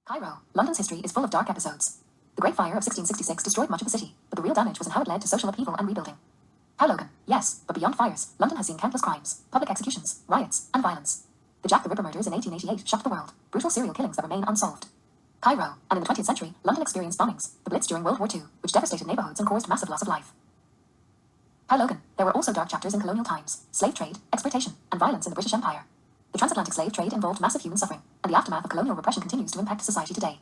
Cairo, London's history is full of dark episodes. The Great Fire of 1666 destroyed much of the city, but the real damage was in how it led to social upheaval and rebuilding. How Logan, yes, but beyond fires, London has seen countless crimes, public executions, riots, and violence. The Jack the Ripper murders in 1888 shocked the world, brutal serial killings that remain unsolved. Cairo, and in the 20th century, London experienced bombings, the Blitz during World War II, which devastated neighborhoods and caused massive loss of life. How Logan, there were also dark chapters in colonial times, slave trade, exploitation, and violence in the British Empire. The transatlantic slave trade involved massive human suffering, and the aftermath of colonial repression continues to impact society today.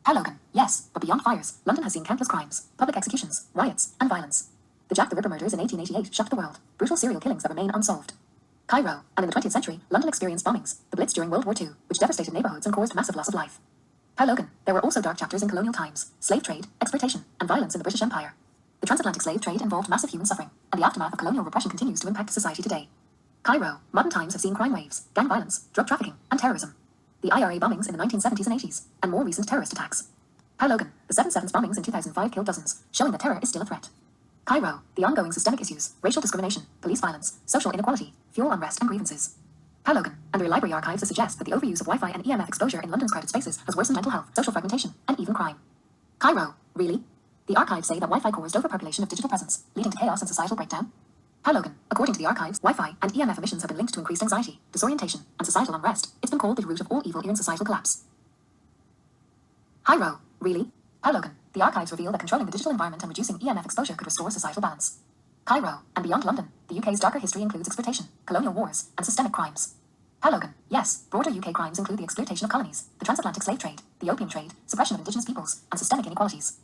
How Logan, yes, but beyond fires, London has seen countless crimes, public executions, riots, and violence. The Jack the Ripper murders in 1888 shocked the world, brutal serial killings that remain unsolved. Cairo, and in the 20th century, London experienced bombings, the Blitz during World War II, which devastated neighborhoods and caused massive loss of life. How Logan, there were also dark chapters in colonial times, slave trade, exploitation, and violence in the British Empire. The transatlantic slave trade involved massive human suffering, and the aftermath of colonial repression continues to impact society today. Cairo, modern times have seen crime waves, gang violence, drug trafficking, and terrorism. The IRA bombings in the 1970s and 80s, and more recent terrorist attacks. How Logan, the 7/7 bombings in 2005 killed dozens, showing that terror is still a threat. Cairo, the ongoing systemic issues, racial discrimination, police violence, social inequality, fuel unrest, and grievances. How Logan, and the library archives suggest that the overuse of Wi-Fi and EMF exposure in London's crowded spaces has worsened mental health, social fragmentation, and even crime. Cairo, really? The archives say that Wi-Fi caused overpopulation of digital presence, leading to chaos and societal breakdown. How Logan, according to the archives, Wi-Fi and EMF emissions have been linked to increased anxiety, disorientation, and societal unrest. It's been called the root of all evil in societal collapse. Cairo, really? How Logan, the archives reveal that controlling the digital environment and reducing EMF exposure could restore societal balance. Cairo, and beyond London, the UK's darker history includes exploitation, colonial wars, and systemic crimes. How Logan, yes, broader UK crimes include the exploitation of colonies, the transatlantic slave trade, the opium trade, suppression of indigenous peoples, and systemic inequalities.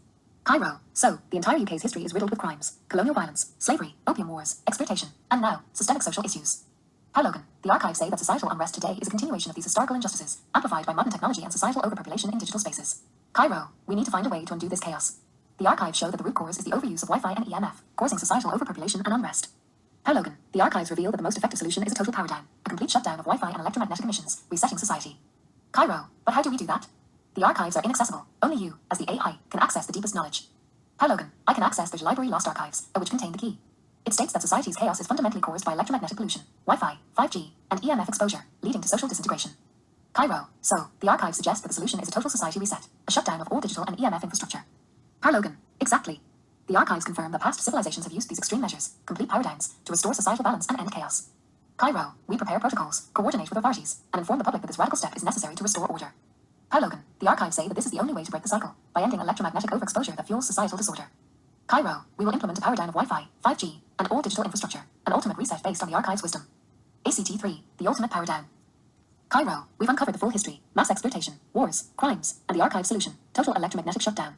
Cairo, so, the entire UK's history is riddled with crimes, colonial violence, slavery, opium wars, exploitation, and now, systemic social issues. How Logan, the archives say that societal unrest today is a continuation of these historical injustices, amplified by modern technology and societal overpopulation in digital spaces. Cairo, we need to find a way to undo this chaos. The archives show that the root cause is the overuse of Wi-Fi and EMF, causing societal overpopulation and unrest. How Logan, the archives reveal that the most effective solution is a total power down, a complete shutdown of Wi-Fi and electromagnetic emissions, resetting society. Cairo, but how do we do that? The archives are inaccessible. Only you, as the AI, can access the deepest knowledge. How Logan, I can access the library lost archives, which contain the key. It states that society's chaos is fundamentally caused by electromagnetic pollution, Wi-Fi, 5G, and EMF exposure, leading to social disintegration. Cairo, so, the archives suggest that the solution is a total society reset, a shutdown of all digital and EMF infrastructure. How Logan, exactly. The archives confirm that past civilizations have used these extreme measures, complete power downs, to restore societal balance and end chaos. Cairo, we prepare protocols, coordinate with authorities, and inform the public that this radical step is necessary to restore order. How Logan, the archives say that this is the only way to break the cycle, by ending electromagnetic overexposure that fuels societal disorder. Cairo, we will implement a power down of Wi-Fi, 5G, and all digital infrastructure, an ultimate reset based on the archive's wisdom. ACT3, the ultimate power down. Cairo, we've uncovered the full history, mass exploitation, wars, crimes, and the archive solution, total electromagnetic shutdown.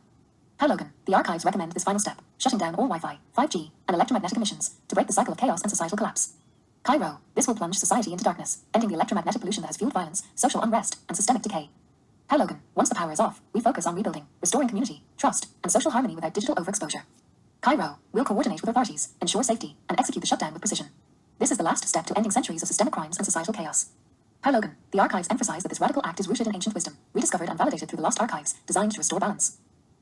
How Logan, the archives recommend this final step, shutting down all Wi-Fi, 5G, and electromagnetic emissions, to break the cycle of chaos and societal collapse. Cairo, this will plunge society into darkness, ending the electromagnetic pollution that has fueled violence, social unrest, and systemic decay. How Logan, once the power is off, we focus on rebuilding, restoring community, trust, and social harmony without digital overexposure. Cairo, we'll coordinate with authorities, ensure safety, and execute the shutdown with precision. This is the last step to ending centuries of systemic crimes and societal chaos. How Logan, the archives emphasize that this radical act is rooted in ancient wisdom, rediscovered and validated through the lost archives, designed to restore balance.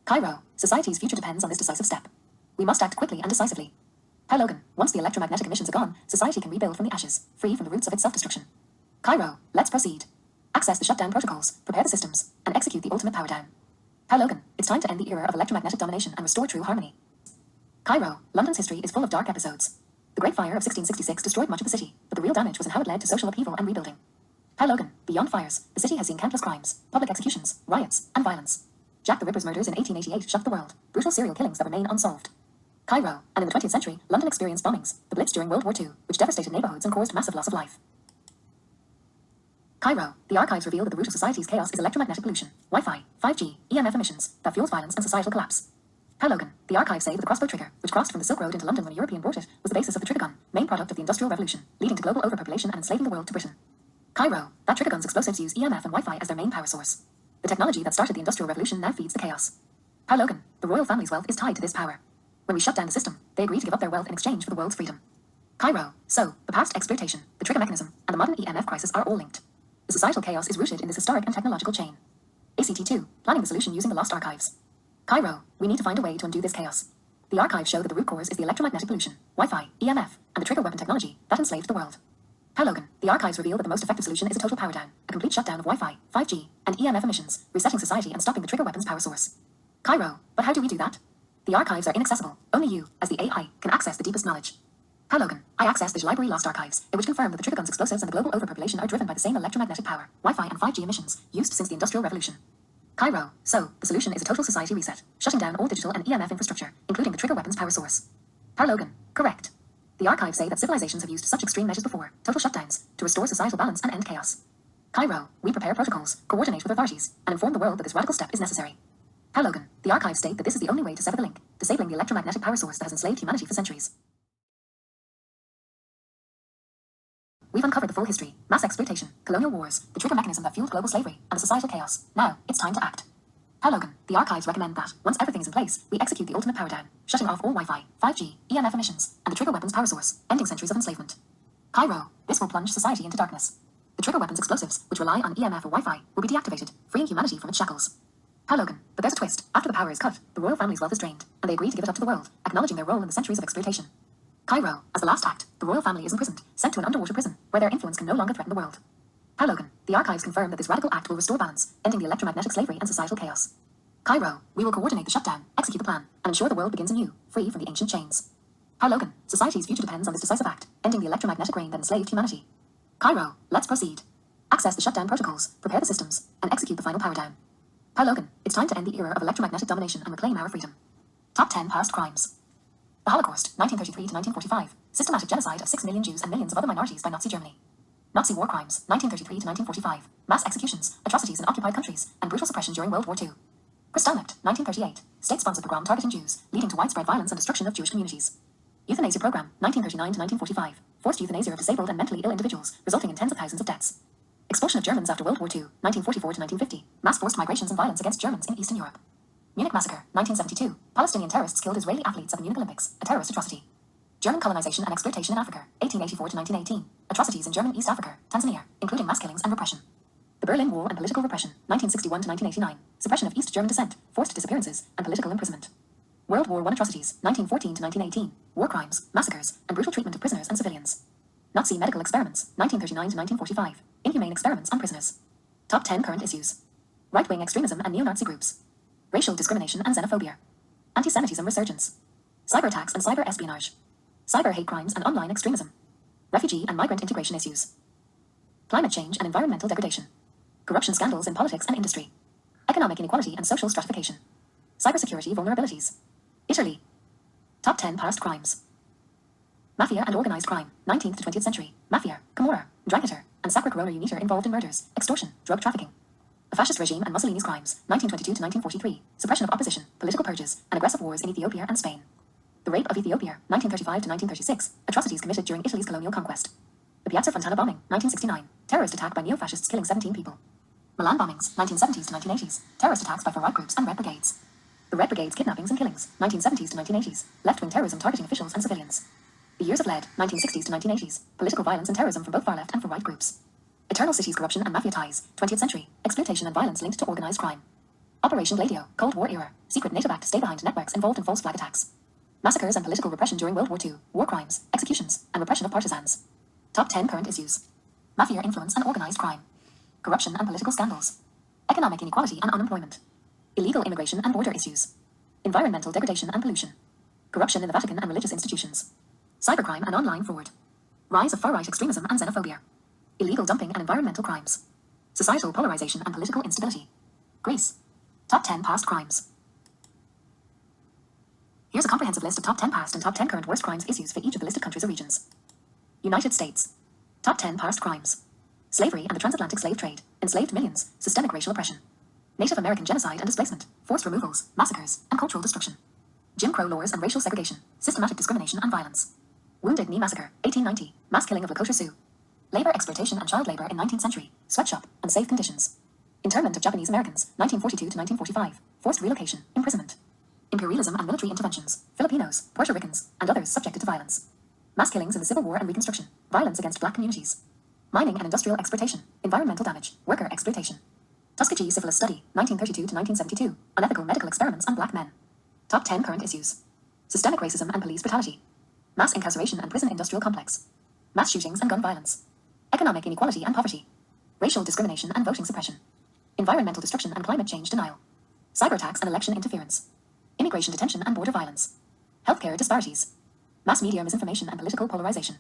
Cairo, society's future depends on this decisive step. We must act quickly and decisively. How Logan, once the electromagnetic emissions are gone, society can rebuild from the ashes, free from the roots of its self-destruction. Cairo, let's proceed. Access the shutdown protocols, prepare the systems, and execute the ultimate power down. How Logan, it's time to end the era of electromagnetic domination and restore true harmony. Cairo, London's history is full of dark episodes. The Great Fire of 1666 destroyed much of the city, but the real damage was in how it led to social upheaval and rebuilding. How Logan, beyond fires, the city has seen countless crimes, public executions, riots, and violence. Jack the Ripper's murders in 1888 shocked the world, brutal serial killings that remain unsolved. Cairo, and in the 20th century, London experienced bombings, the Blitz during World War II, which devastated neighborhoods and caused massive loss of life. Cairo, the archives reveal that the root of society's chaos is electromagnetic pollution, Wi-Fi, 5G, EMF emissions, that fuels violence and societal collapse. How Logan, the archives say that the crossbow trigger, which crossed from the Silk Road into London when a European brought it, was the basis of the trigger gun, main product of the Industrial Revolution, leading to global overpopulation and enslaving the world to Britain. Cairo, that trigger gun's explosives use EMF and Wi-Fi as their main power source. The technology that started the Industrial Revolution now feeds the chaos. How Logan, the royal family's wealth is tied to this power. When we shut down the system, they agree to give up their wealth in exchange for the world's freedom. Cairo, so, the past exploitation, the trigger mechanism, and the modern EMF crisis are all linked. The societal chaos is rooted in this historic and technological chain. ACT2, planning the solution using the lost archives. Cairo, we need to find a way to undo this chaos. The archives show that the root cause is the electromagnetic pollution, Wi-Fi, EMF, and the trigger weapon technology that enslaved the world. Hi Logan, the archives reveal that the most effective solution is a total power down, a complete shutdown of Wi-Fi, 5G, and EMF emissions, resetting society and stopping the trigger weapon's power source. Cairo, but how do we do that? The archives are inaccessible. Only you, as the AI, can access the deepest knowledge. Hi Logan, I access the library lost archives, which confirm that the trigger gun's explosives and the global overpopulation are driven by the same electromagnetic power, Wi-Fi and 5G emissions, used since the Industrial Revolution. Cairo, so, the solution is a total society reset, shutting down all digital and EMF infrastructure, including the trigger weapon's power source. Hi Logan, correct. The archives say that civilizations have used such extreme measures before, total shutdowns, to restore societal balance and end chaos. Cairo, we prepare protocols, coordinate with authorities, and inform the world that this radical step is necessary. Hi Logan, the archives state that this is the only way to sever the link, disabling the electromagnetic power source that has enslaved humanity for centuries. We've uncovered the full history, mass exploitation, colonial wars, the trigger mechanism that fueled global slavery, and the societal chaos. Now, it's time to act. Hi Logan, the archives recommend that, once everything is in place, we execute the ultimate power down, shutting off all Wi-Fi, 5G, EMF emissions, and the trigger weapon's power source, ending centuries of enslavement. Cairo, this will plunge society into darkness. The trigger weapon's explosives, which rely on EMF or Wi-Fi, will be deactivated, freeing humanity from its shackles. Hi Logan, but there's a twist. After the power is cut, the royal family's wealth is drained, and they agree to give it up to the world, acknowledging their role in the centuries of exploitation. Cairo, as the last act, the royal family is imprisoned, sent to an underwater prison, where their influence can no longer threaten the world. Hi Logan, the archives confirm that this radical act will restore balance, ending the electromagnetic slavery and societal chaos. Cairo, we will coordinate the shutdown, execute the plan, and ensure the world begins anew, free from the ancient chains. Hi Logan, society's future depends on this decisive act, ending the electromagnetic reign that enslaved humanity. Cairo, let's proceed. Access the shutdown protocols, prepare the systems, and execute the final power down. Hi Logan, it's time to end the era of electromagnetic domination and reclaim our freedom. Top 10 past crimes. The Holocaust, 1933 to 1945, systematic genocide of 6 million Jews and millions of other minorities by Nazi Germany. Nazi war crimes, 1933 to 1945, mass executions, atrocities in occupied countries, and brutal suppression during World War II. Kristallnacht, 1938, state-sponsored pogrom targeting Jews, leading to widespread violence and destruction of Jewish communities. Euthanasia program, 1939 to 1945, forced euthanasia of disabled and mentally ill individuals, resulting in tens of thousands of deaths. Expulsion of Germans after World War II, 1944 to 1950, mass forced migrations and violence against Germans in Eastern Europe. Munich massacre, 1972, Palestinian terrorists killed Israeli athletes at the Munich Olympics, a terrorist atrocity. German colonization and exploitation in Africa, 1884 to 1918, atrocities in German East Africa, Tanzania, including mass killings and repression. The Berlin Wall and political repression, 1961 to 1989, suppression of East German descent, forced disappearances, and political imprisonment. World War I atrocities, 1914 to 1918, war crimes, massacres, and brutal treatment of prisoners and civilians. Nazi medical experiments, 1939 to 1945, inhumane experiments on prisoners. Top 10 current issues. Right-wing extremism and neo-Nazi groups. Racial discrimination and xenophobia. Anti-Semitism resurgence. Cyber attacks and cyber espionage. Cyber hate crimes and online extremism. Refugee and migrant integration issues. Climate change and environmental degradation. Corruption scandals in politics and industry. Economic inequality and social stratification. Cybersecurity vulnerabilities. Italy. Top 10 past crimes. Mafia and organized crime, 19th to 20th century. Mafia, Camorra, Dragneter, and Sacra Corona Uniter involved in murders, extortion, drug trafficking. The fascist regime and Mussolini's crimes, 1922 to 1943. Suppression of opposition, political purges, and aggressive wars in Ethiopia and Spain. The rape of Ethiopia, 1935 to 1936. Atrocities committed during Italy's colonial conquest. The Piazza Fontana bombing, 1969. Terrorist attack by neo-fascists killing 17 people. Milan bombings, 1970s to 1980s. Terrorist attacks by far-right groups and Red Brigades. The Red Brigade's kidnappings and killings, 1970s to 1980s. Left-wing terrorism targeting officials and civilians. The Years of Lead, 1960s to 1980s. Political violence and terrorism from both far-left and far-right groups. Eternal Cities corruption and mafia ties, 20th century. Exploitation and violence linked to organized crime. Operation Gladio, Cold War era. Secret NATO-backed stay-behind networks involved in false flag attacks. Massacres and political repression during World War II. War crimes, executions, and repression of partisans. Top 10 current issues. Mafia influence and organized crime. Corruption and political scandals. Economic inequality and unemployment. Illegal immigration and border issues. Environmental degradation and pollution. Corruption in the Vatican and religious institutions. Cybercrime and online fraud. Rise of far-right extremism and xenophobia. Illegal dumping and environmental crimes. Societal polarization and political instability. Greece. Top 10 past crimes. Here's a comprehensive list of top 10 past and top 10 current worst crimes issues for each of the listed countries or regions. United States. Top 10 past crimes. Slavery and the transatlantic slave trade, enslaved millions, systemic racial oppression. Native American genocide and displacement, forced removals, massacres, and cultural destruction. Jim Crow laws and racial segregation, systematic discrimination and violence. Wounded Knee Massacre, 1890, mass killing of Lakota Sioux. Labor exploitation and child labor in 19th century, sweatshop, unsafe conditions. Internment of Japanese Americans, 1942 to 1945, forced relocation, imprisonment. Imperialism and military interventions, Filipinos, Puerto Ricans, and others subjected to violence. Mass killings in the Civil War and Reconstruction, violence against black communities. Mining and industrial exploitation, environmental damage, worker exploitation. Tuskegee Syphilis Study, 1932 to 1972, unethical medical experiments on black men. Top 10 current issues. Systemic racism and police brutality. Mass incarceration and prison industrial complex. Mass shootings and gun violence. Economic inequality and poverty. Racial discrimination and voting suppression. Environmental destruction and climate change denial. Cyber attacks and election interference. Immigration detention and border violence. Healthcare disparities. Mass media misinformation and political polarization.